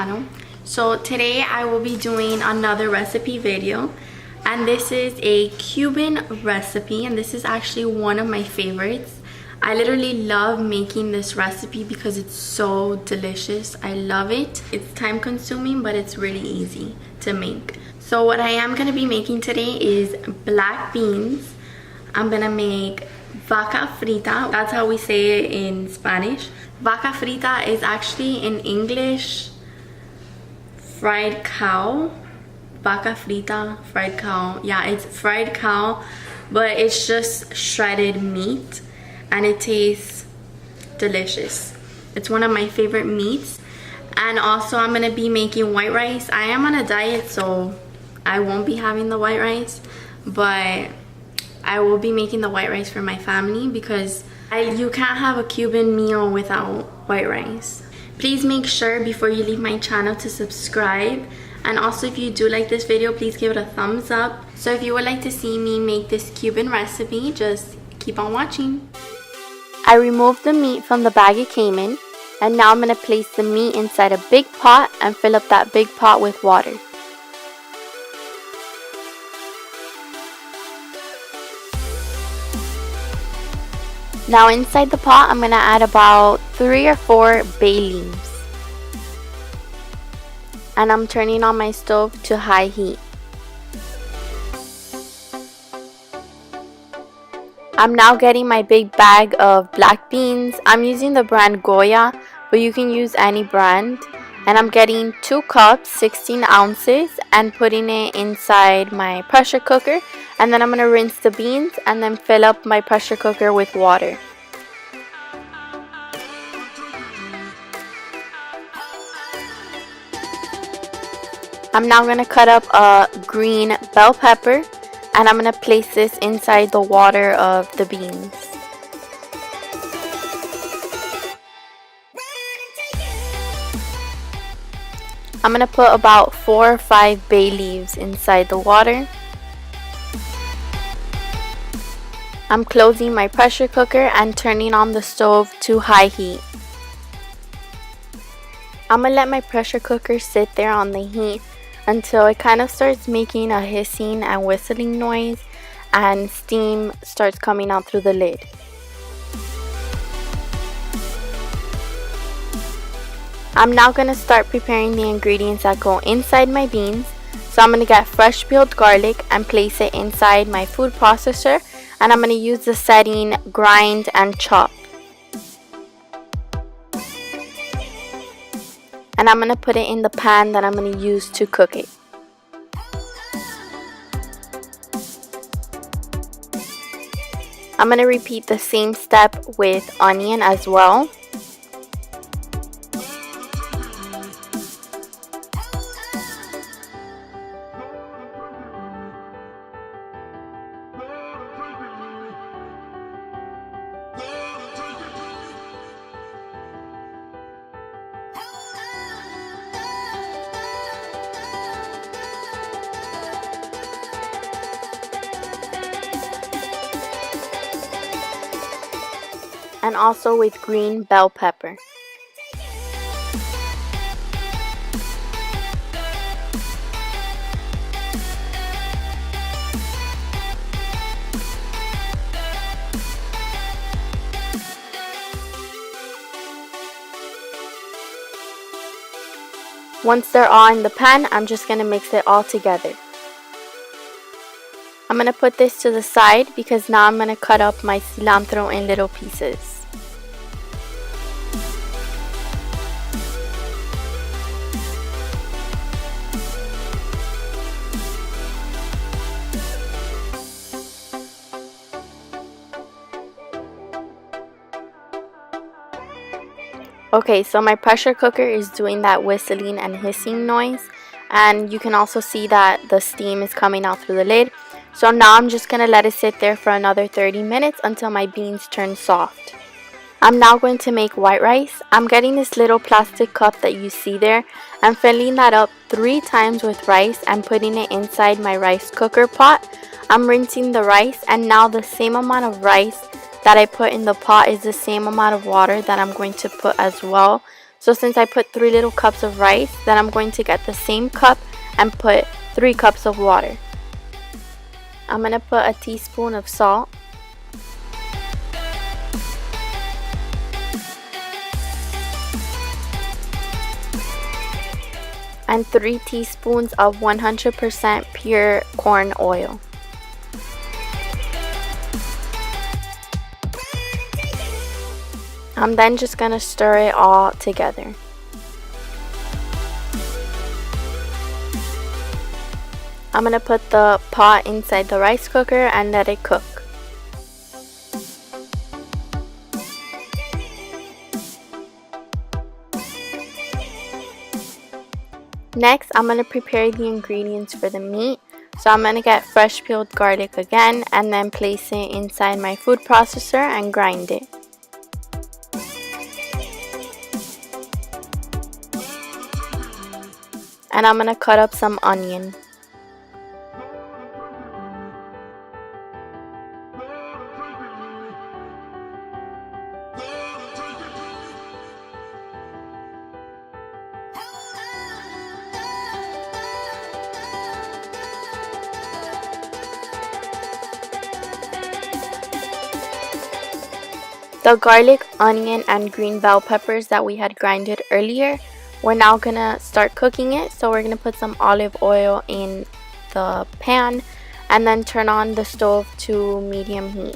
channel. So today I will be doing another recipe video, and this is a Cuban recipe, and this is actually one of my favorites. I literally love making this recipe because it's so delicious. I love it. It's time consuming, but it's really easy to make. So what I am going to be making today is black beans. I'm going to make vaca frita. That's how we say it in Spanish. Vaca frita is actually in English fried cow. Vaca frita, fried cow. Yeah, it's fried cow, but it's just shredded meat. And it tastes delicious. It's one of my favorite meats. And also I'm gonna be making white rice. I am on a diet, so I won't be having the white rice, but I will be making the white rice for my family because you can't have a Cuban meal without white rice. Please make sure before you leave my channel to subscribe, and also if you do like this video, please give it a thumbs up. So if you would like to see me make this Cuban recipe, just keep on watching. I removed the meat from the bag it came in, and now I'm going to place the meat inside a big pot and fill up that big pot with water. Now inside the pot I'm going to add about 3 or 4 bay leaves. And I'm turning on my stove to high heat. I'm now getting my big bag of black beans. I'm using the brand Goya, but you can use any brand. And I'm getting 2 cups, 16 ounces, and putting it inside my pressure cooker. And then I'm going to rinse the beans and then fill up my pressure cooker with water. I'm now going to cut up a green bell pepper. And I'm going to place this inside the water of the beans. I'm going to put about 4 or 5 bay leaves inside the water. I'm closing my pressure cooker and turning on the stove to high heat. I'm going to let my pressure cooker sit there on the heat until it kind of starts making a hissing and whistling noise and steam starts coming out through the lid. I'm now going to start preparing the ingredients that go inside my beans. So I'm going to get fresh peeled garlic and place it inside my food processor, and I'm going to use the setting grind and chop. And I'm going to put it in the pan that I'm going to use to cook it. I'm going to repeat the same step with onion as well. And also with green bell pepper. Once they're all in the pan, I'm just going to mix it all together. I'm going to put this to the side because now I'm going to cut up my cilantro in little pieces. Okay, so my pressure cooker is doing that whistling and hissing noise, and you can also see that the steam is coming out through the lid. So now I'm just going to let it sit there for another 30 minutes until my beans turn soft. I'm now going to make white rice. I'm getting this little plastic cup that you see there and filling that up 3 times with rice and putting it inside my rice cooker pot. I'm rinsing the rice, and now the same amount of rice that I put in the pot is the same amount of water that I'm going to put as well. So since I put 3 little cups of rice, then I'm going to get the same cup and put 3 cups of water. I'm going to put a teaspoon of salt. And 3 teaspoons of 100% pure corn oil. I'm then just going to stir it all together. I'm going to put the pot inside the rice cooker and let it cook. Next, I'm going to prepare the ingredients for the meat. So I'm going to get fresh peeled garlic again and then place it inside my food processor and grind it. And I'm going to cut up some onion. The garlic, onion, and green bell peppers that we had grinded earlier, we're now gonna start cooking it. So we're gonna put some olive oil in the pan and then turn on the stove to medium heat.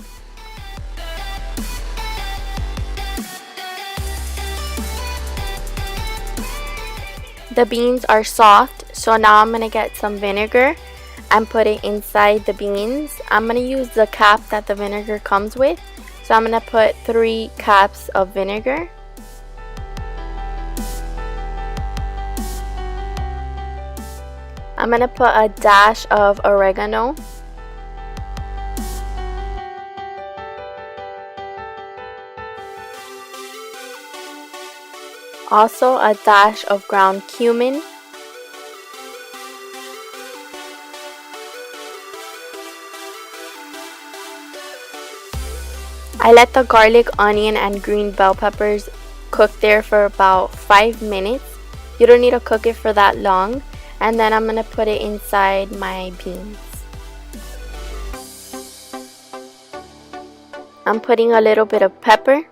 The beans are soft, so now I'm gonna get some vinegar and put it inside the beans. I'm gonna use the cap that the vinegar comes with. So I'm going to put 3 caps of vinegar. I'm going to put a dash of oregano. Also a dash of ground cumin. I let the garlic, onion, and green bell peppers cook there for about 5 minutes. You don't need to cook it for that long. And then I'm going to put it inside my beans. I'm putting a little bit of pepper.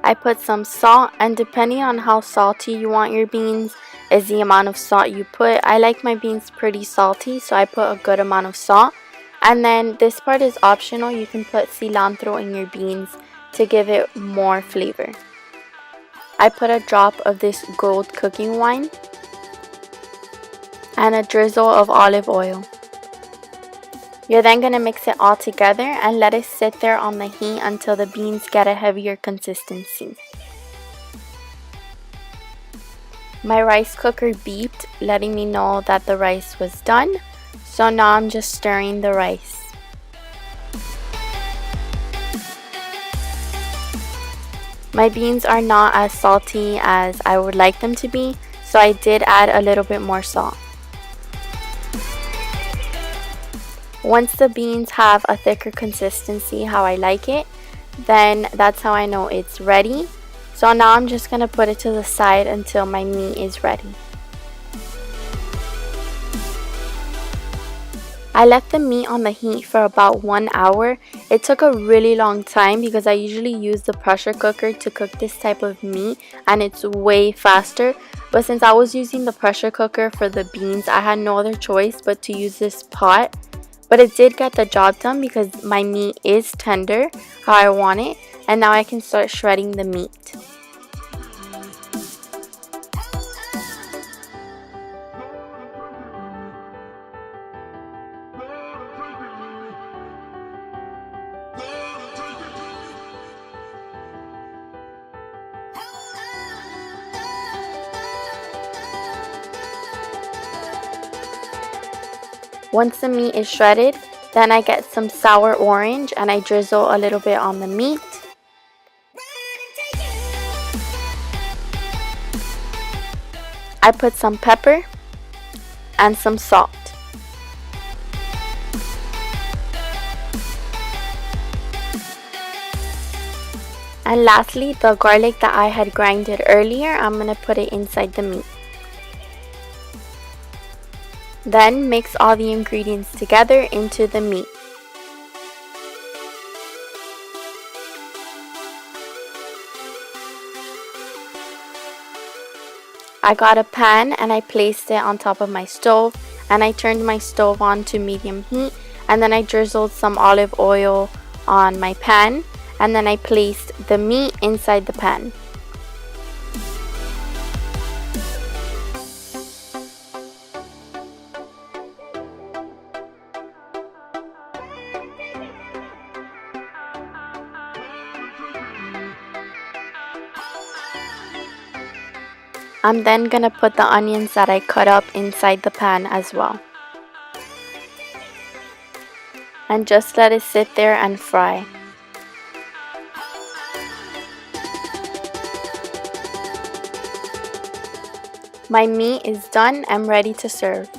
I put some salt, and depending on how salty you want your beans is the amount of salt you put. I like my beans pretty salty, so I put a good amount of salt. And then this part is optional. You can put cilantro in your beans to give it more flavor. I put a drop of this gold cooking wine and a drizzle of olive oil. You're then going to mix it all together and let it sit there on the heat until the beans get a heavier consistency. My rice cooker beeped, letting me know that the rice was done. So now I'm just stirring the rice. My beans are not as salty as I would like them to be, so I did add a little bit more salt. Once the beans have a thicker consistency, how I like it, then that's how I know it's ready. So now I'm just going to put it to the side until my meat is ready. I left the meat on the heat for about 1 hour. It took a really long time because I usually use the pressure cooker to cook this type of meat and it's way faster. But since I was using the pressure cooker for the beans, I had no other choice but to use this pot. But it did get the job done because my meat is tender how I want it, and now I can start shredding the meat. Once the meat is shredded, then I get some sour orange and I drizzle a little bit on the meat. I put some pepper and some salt. And lastly, the garlic that I had grinded earlier, I'm going to put it inside the meat. Then mix all the ingredients together into the meat. I got a pan and I placed it on top of my stove, and I turned my stove on to medium heat, and then I drizzled some olive oil on my pan, and then I placed the meat inside the pan. I'm then gonna put the onions that I cut up inside the pan as well. And just let it sit there and fry. My meat is done and ready to serve.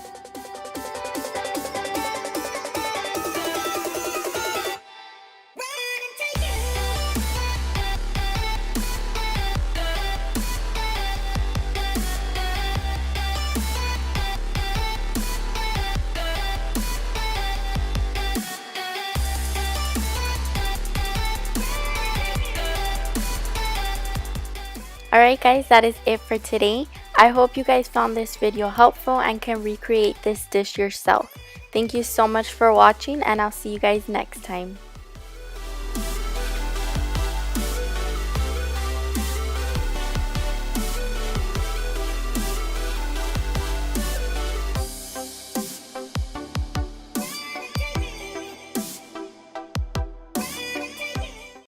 Alright guys, that is it for today. I hope you guys found this video helpful and can recreate this dish yourself. Thank you so much for watching, and I'll see you guys next time.